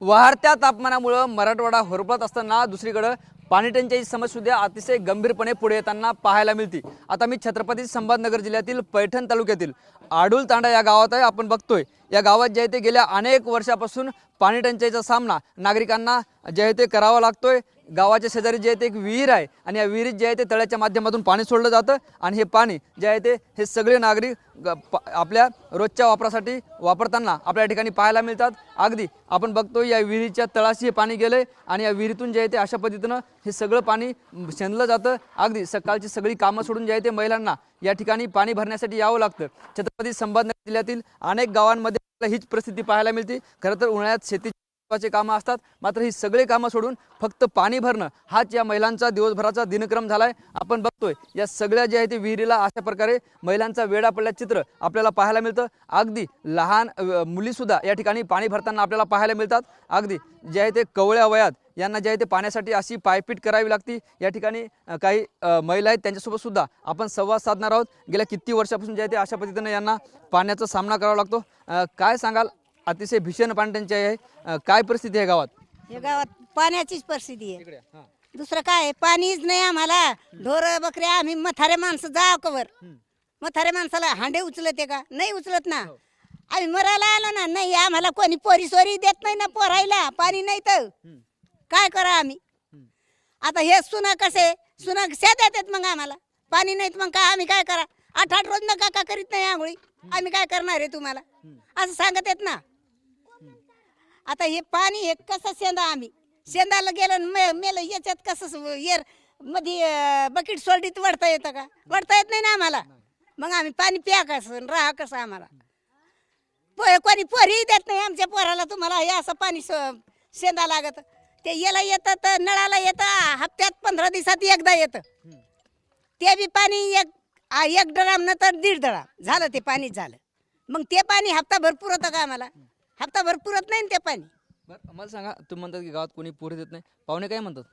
वाढत्या तापमानामुळे मराठवाडा होरपळत असताना दुसरीकडे पाणी टंचाईची समस्या सुद्धा अतिशय गंभीरपणे पुढे येताना पाहायला मिळते। आता मी छत्रपती संभाजीनगर जिल्ह्यातील पैठण तालुक्यातील आडूल तांडा या गावात आहे। आपण बघतोय या गावात जे आहे ते गेल्या अनेक वर्षापासून पाणी टंचाईचा सामना नागरिकांना जे आहे ते करावा लागतोय। गावाच्या शेजारी जे आहे ते एक विहीर आहे आणि या विहिरीत जे आहे ते तळ्याच्या माध्यमातून पाणी सोडलं जातं आणि हे पाणी जे आहे ते हे सगळे नागरिक आपल्या रोजच्या वापरासाठी वापरताना आपल्या ठिकाणी पाहायला मिळतात। अगदी आपण बघतो या विहिरीच्या तळाशी हे पाणी गेलंय आणि या विहिरीतून जे आहे ते अशा पद्धतीनं हे सगळं पाणी शेंदलं जातं। अगदी सकाळची सगळी कामं सोडून जे आहे ते महिलांना या ठिकाणी पाणी भरण्यासाठी यावं लागतं। छत्रपती संभाजीनगर जिल्ह्यातील अनेक गावांमध्ये हीच परिस्थिती पाहायला मिळते। खरं तर उन्हाळ्यात शेती कामं असतात, मात्र ही सगळी कामं सोडून फक्त पाणी भरणं हाच या महिलांचा दिवसभराचा दिनक्रम झालाय। आपण बघतोय या सगळ्या जे आहे ते विहिरीला अशा प्रकारे महिलांचा वेढा पडल्याचं चित्र आपल्याला पाहायला मिळतं। अगदी लहान मुली सुद्धा या ठिकाणी पाणी भरताना आपल्याला पाहायला मिळतात। अगदी जे आहे ते कवळ्या वयात यांना जे आहे ते पाण्यासाठी अशी पायपीट करावी लागते। या ठिकाणी काही महिला आहेत त्यांच्यासोबत सुद्धा आपण संवाद साधणार आहोत। गेल्या किती वर्षापासून जे आहे ते अशा पद्धतीने यांना पाण्याचा सामना करावा लागतो। काय सांगाल? अतिशय भीषण पाणी टंचाई आहे, काय परिस्थिती आहे गावात? हे गावात पाण्याचीच परिस्थिती आहे, दुसरं काय पाणीच नाही आम्हाला। ढोर बकरे आम्ही म्हातारे माणसं जाव कवर, म्हातारे माणसाला हांडे उचलते का? नाही उचलत ना। आम्ही मरायला आलो ना, नाही आम्हाला कोणी पोरी सोरी देत नाही ना, पोरायला पाणी नाही तर काय करा आम्ही? आता हे सुना कसे सुना शेत येतात, मग आम्हाला पाणी नाहीत मग काय आम्ही काय करा? 8-8 रोज न का करीत नाही आंघोळी, आम्ही काय करणार आहे तुम्हाला असं सांगत आहेत ना। आता हे पाणी हे कसं शेंदा आम्ही शेंदाला गेलं मेलं याच्यात कसं येर मध्ये बकेट सोडीत वडता येतं का? वडता येत नाही ना आम्हाला। मग आम्ही पाणी प्या कसं राहा कसं? आम्हाला कोणी पोरी देत नाही आमच्या पोराला, तुम्हाला हे असं पाणी शेंदा लागत। ते याला येतं तर नळाला येतं, हप्त्यात 15 दिवसात एकदा येतं। ते बी पाणी एक ड्राम न तर 1.5 ड्राम झालं, ते पाणी झालं। मग ते पाणी हप्ताभर पुरतं का आम्हाला? हप्ताभर पुरत नाही ते पाणी। बरं मला सांगा, तुम्ही म्हणतात की गावात कोणी पोरी देत नाही, पाहुणे काय म्हणतात?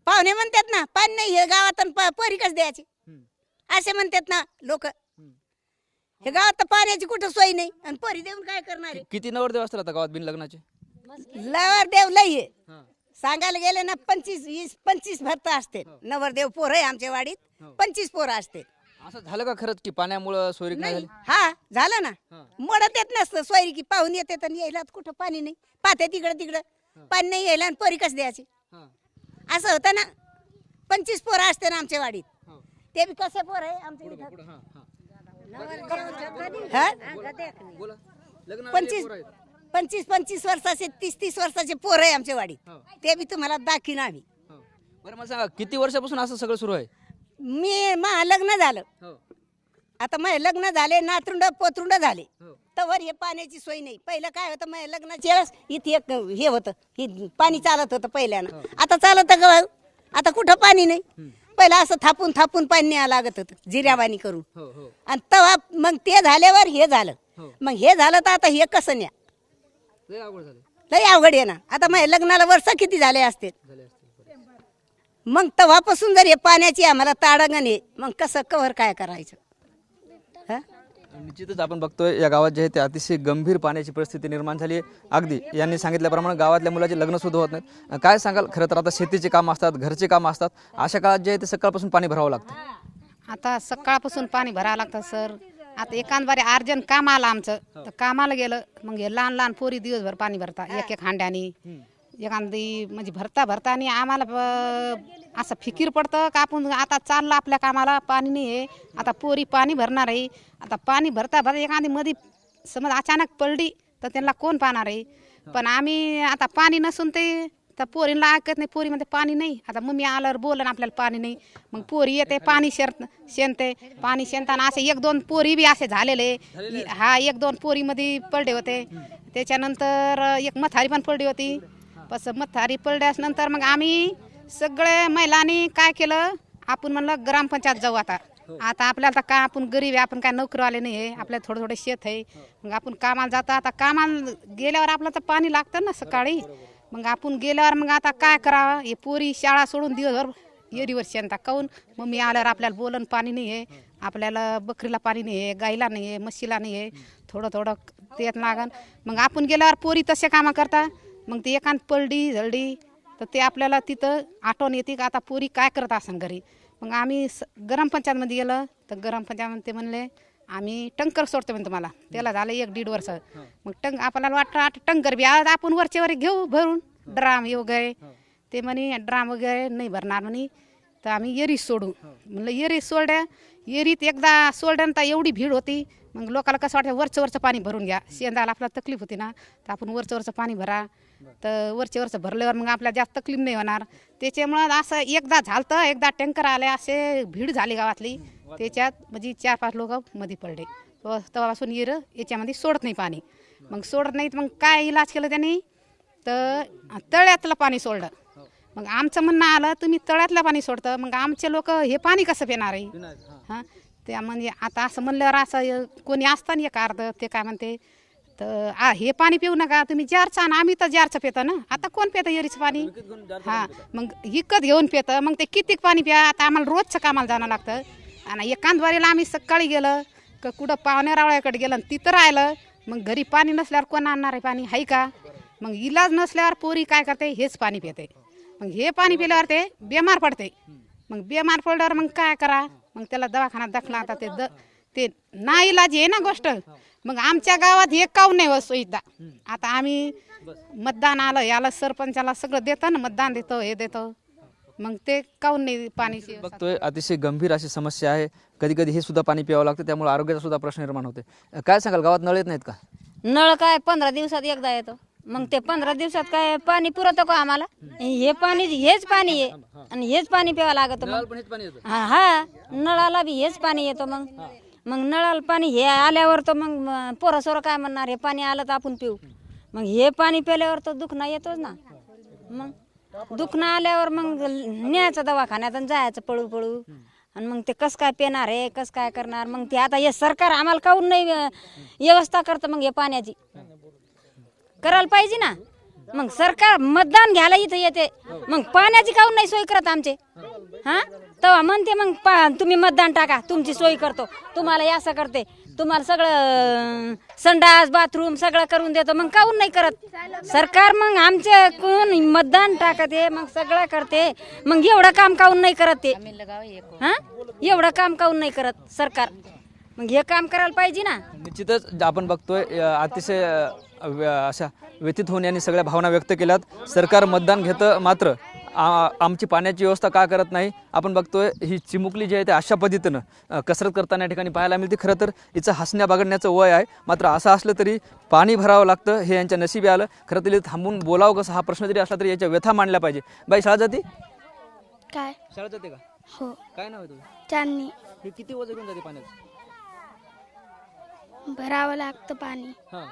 पाहुणे म्हणतात ना पाणी नाही हे गावात, पोरी कस द्यायची असे म्हणतात ना लोक। हे गावात तर पाण्याची कुठं सोय नाही आणि पोरी देऊन काय करणार आहे? किती नवरदेव असतात आता गावात बिन लग्नाचे? नवरदेव लई आहे, सांगायला गेले ना 25 भरत असते नवरदेव। पोर आहे आमच्या वाडीत 25 पोरं असते। असं झालं का खरंच की पाण्यामुळे सोयरीक नाही झाली? हा झालं ना, मडत येत नसतं सोयरी की पाहून येते तर यायला कुठं पाणी नाही, पाहते तिकडं पाणी नाही यायला आणि पोरी कस द्यायची असं होतं ना। 25 पोरं असते ना आमच्या वाडीत, ते बी कसे पोर आहे आमच्या इथं? 25 वर्षाचे 30 वर्षाचे पोर आहे आमच्या वाडीत, ते बी तुम्हाला दाखीन आम्ही। बरं मला सांगा, किती वर्षापासून असं सगळं सुरू आहे? मा लग्न झालं, आता माझे लग्न झाले, नातरुंड पोतरुंड झाले, तर हे पाण्याची सोय नाही। पहिलं काय होतं, माझ्या लग्नाच्या वेळेस इथे एक हे होतं, हे पाणी चालत होतं पहिल्यानं, आता चालत का? आता कुठं पाणी नाही। पहिलं असं थापून थापून पाणी न्यावं लागत होतं जिऱ्यावानी करून, आणि तेव्हा मग ते झाल्यावर हे झालं। मग हे झालं तर आता हे कसं न्या? लय अवघड आहे ना। आता माझ्या लग्नाला वर्ष किती झाले असते, मग तेव्हापासून जर हे पाण्याची आम्हाला ताडगण आहे, मग कसं कव्हर काय करायचं? निश्चितच आपण बघतोय या गावात जे आहे ते अतिशय गंभीर पाण्याची परिस्थिती निर्माण झाली आहे। अगदी यांनी सांगितल्याप्रमाणे गावातल्या मुलाचे लग्न सुद्धा होत नाहीत। काय सांगाल? खरं तर आता शेतीचे काम असतात, घरचे काम असतात, अशा काळात जे आहे ते सकाळपासून पाणी भरावं लागतं। आता सकाळपासून पाणी भरावं लागतं सर। आता एकांबारी अर्जंट काम आलं आमचं, तर कामाला गेलं, मग हे लहान लहान पोरी दिवसभर पाणी भरता एक हांड्यानी एखादी, म्हणजे भरता आणि आम्हाला असं फिकीर पडतं का आपण आता चाललं आपल्या कामाला, पाणी नाही आहे, आता पोरी पाणी भरणार आहे। आता पाणी भरता एखादी मध्ये समज अचानक पडली तर त्यांना कोण पाहणार आहे? पण आम्ही आता पाणी नसून ते तर पोरींना ऐकत नाही, पोरी म्हणते पाणी नाही। आता मम्मी आल्यावर बोलन आपल्याला पाणी नाही, मग पोरी येते पाणी शेणते, पाणी शेणताना असे 1-2 पोरी बी असे झालेले। हा 1-2 पोरीमध्ये पडले होते, त्याच्यानंतर एक म्हातारी पण पडली होती। बस म्हातारी पडल्यानंतर मग आम्ही सगळे महिलांनी काय केलं, आपण म्हणलं ग्रामपंचायत जाऊ। आता आपल्याला काय, आपण गरीब आहे, आपण काय नोकरीवाले नाही आहे, आपल्याला थोडं शेत आहे, मग आपण कामाला जातो। आता कामाला गेल्यावर आपल्याला तर पाणी लागतं ना सकाळी, मग आपण गेल्यावर मग आता काय करावं? हे पोरी शाळा सोडून दिवसभर एरीवर शेणता काऊन? मम्मी आल्यावर आपल्याला बोलन पाणी नाही आहे, आपल्याला बकरीला पाणी नाही आहे, गाईला नाही आहे, म्हशीला नाही आहे, थोडं तेच लागन। मग आपण गेल्यावर पोरी तसे कामं करता, मग ती एकांत पडली झळली तर ते आपल्याला तिथं आठवण येते का आता पोरी काय करत असन घरी. मग आम्ही ग्रामपंचायतमध्ये गेलं तर ग्रामपंचायतमध्ये ते म्हणले आम्ही टंकर सोडतो म्हणजे तुम्हाला. त्याला झालं 1-1.5 वर्ष. मग आपल्याला वाटतं टंकर बी आज आपण वरचे घेऊ भरून ड्राम वगैरे. ते म्हणे ड्राम वगैरे नाही भरणार म्हणे तर आम्ही एरी सोडू. म्हणलं एरी सोडल्या. एरीत एकदा सोडल्यानंतर एवढी भीड होती. मग लोकांना कसं वाटतं वरचं पाणी भरून घ्या. शेंदाला आपल्याला तकलीफ होती ना तर आपण वरचं पाणी भरा. तर वरचं भरल्यावर मग आपल्याला जास्त तकलीफ नाही होणार. त्याच्यामुळं असं एकदा झालं एकदा टँकर आले असे भीड झाली गावातली. त्याच्यात म्हणजे 4-5 लोक मध्ये पडले. तेव्हापासून याच्यामध्ये सोडत नाही पाणी. मग सोडत नाहीत मग काय इलाज केलं त्यांनी तर तळ्यातलं पाणी सोडलं. मग आमचं म्हणणं आलं तुम्ही तळ्यातलं पाणी सोडतं मग आमचे लोक हे पाणी कसं पिणार आहे. हां त्या म्हणजे आता असं म्हणल्यावर असं कोणी असतं एक अर्ध ते काय म्हणते तर हे पाणी पिऊ नका तुम्ही जारचं आणि आम्ही तर जारचं पितो ना. आता कोण पितं एरीचं पाणी. हां मग विकत घेऊन पितं मग ते किती पाणी प्या. आता आम्हाला रोजचं कामाला जाणं लागतं. आणि एकांदवारीला आम्ही सकाळी गेलं का कुठं पाहुण्यारावळ्याकडे गेलं आणि तिथं राहिलं मग घरी पाणी नसल्यावर कोण आणणार आहे पाणी आहे का. मग इलाज नसल्यावर पोरी काय करते हेच पाणी पिते. मग हे पाणी पिल्यावर ते बेमार पडते. मग बेमार पडल्यावर मग काय करा मग त्याला दवाखान्यात दाखला. आता ते ना इलाज आहे ना गोष्ट. मग आमच्या गावात हे काऊन नाही सुविधा. आता आम्ही मतदान आलं याला सरपंचाला सगळं देतं ना मतदान देतो हे देतो मग ते काऊन नाही पाण्याची. बघतोय अतिशय गंभीर अशी समस्या आहे. कधी कधी हे सुद्धा पाणी प्यावं लागतं त्यामुळे आरोग्याचा सुद्धा प्रश्न निर्माण होते. काय सांगाल गावात नळ येत नाहीत का. नळ काय 15 दिवसात एकदा येतो. मग ते 15 दिवसात काय पाणी पुरवतं का आम्हाला. हे पाणी हेच पाणी आहे आणि हेच पाणी प्यावं लागतं. मग हा नळाला बी हेच पाणी येतं. मग नळाला पाणी हे आल्यावर तर मग पोरं काय म्हणणार हे पाणी आलं तर आपण पिऊ. मग हे पाणी प्याल्यावर तर दुखणं येतोच ना. मग दुखणं आल्यावर मग न्यायचं दवाखान्यात आणि जायचं पळू पळू. आणि मग ते कसं काय पेणार आहे कसं काय करणार. मग ते आता हे सरकार आम्हाला काहून नाही व्यवस्था करतं मग हे पाण्याची करायला पाहिजे ना. मग सरकार मतदान घ्यायला इथं येते मग पाण्याची काहून नाही सोय करत आमचे. हां तेव्हा म्हणते मग तुम्ही मतदान टाका तुमची सोय करतो तुम्हाला हे असं करते तुम्हाला सगळं संडास बाथरूम सगळं करून देतो. मग काहून नाही करत सरकार. मग आमचे कोण मतदान टाकते मग सगळं करते. मग एवढं काम काहून नाही करत ते. हां एवढं काम काहून नाही करत सरकार. मग हे काम करायला पाहिजे ना. निश्चितच आपण बघतोय अतिशय अशा व्यथित होऊन यांनी सगळ्या भावना व्यक्त केल्यात. सरकार मतदान घेतं मात्र आमची पाण्याची व्यवस्था का करत नाही. आपण बघतोय ही चिमुकली जी आहे ते अशा पद्धतीनं कसरत करताना या ठिकाणी पाहायला मिळते. खरं तर हिचं हसण्या बागडण्याचं वय आहे मात्र असं असलं तरी पाणी भरावं लागतं हे यांच्या नशिबी आलं. खरं तरी थांबून बोलावं कसं हा प्रश्न जरी असला तरी याच्या व्यथा मांडल्या पाहिजे. बाई शाळा जाते काय शाळा जाते का. हो काय नाव आहे तुझं. चांदणी हे किती वजन घेऊन जाते पाण्याचं. भरावं लागतं पाणी. हां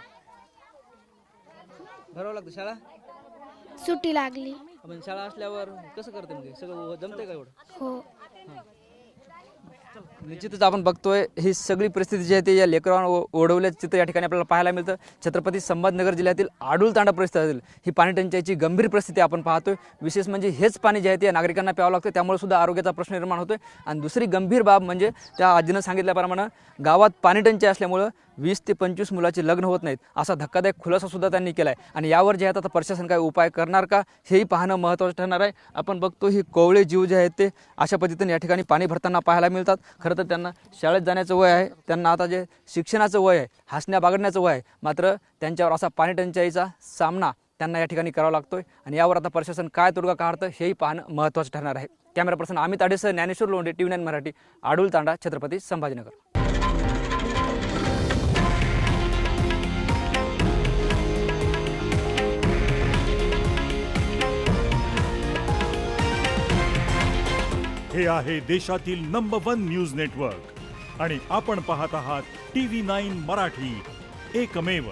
भरावं लागतं. शाळा सुट्टी लागली. पण शाळा असल्यावर कसं करते म्हणजे सगळं जमते का एवढं. हो निश्चितच आपण बघतोय ही सगळी परिस्थिती जी आहे ती या लेकरांवर ओढवल्याचं चित्र या ठिकाणी आपल्याला पाहायला मिळतं. छत्रपती संभाजीनगर जिल्ह्यातील आडूल तांडा परिसरातील ही पाणी टंचाईची गंभीर परिस्थिती आपण पाहतोय. विशेष म्हणजे हेच पाणी जे आहे ते नागरिकांना प्यावं लागतं त्यामुळे सुद्धा आरोग्याचा प्रश्न निर्माण होतोय. आणि दुसरी गंभीर बाब म्हणजे त्या आजीनं सांगितल्याप्रमाणे गावात पाणी टंचाई असल्यामुळं 20 ते 25 मुलाचे लग्न होत नाहीत असा धक्कादायक खुलासा सुद्धा त्यांनी केला आहे. आणि यावर जे आहेत आता प्रशासन काय उपाय करणार का हेही पाहणं महत्त्वाचं ठरणार आहे. आपण बघतो ही कोवळे जीव जे आहेत ते अशा पद्धतीने या ठिकाणी पाणी भरताना पाहायला मिळतात. खरं तर त्यांना शाळेत जाण्याचं वय आहे त्यांना आता जे शिक्षणाचं वय आहे हसण्या बागडण्याचं वय आहे मात्र त्यांच्यावर असा पाणी टंचाईचा सामना त्यांना या ठिकाणी करावा लागतोय. आणि यावर आता प्रशासन काय तोडगा काढतं हेही पाहणं महत्त्वाचं ठरणार आहे. कॅमेरा पर्सन अमित आडेसह ज्ञानेश्वर लोंढे TV9 मराठी आडूल तांडा छत्रपती संभाजीनगर. हे आहे देशातील नंबर 1 न्यूज नेटवर्क आणि आपण पाहत आहात TV9 मराठी, एकमेव.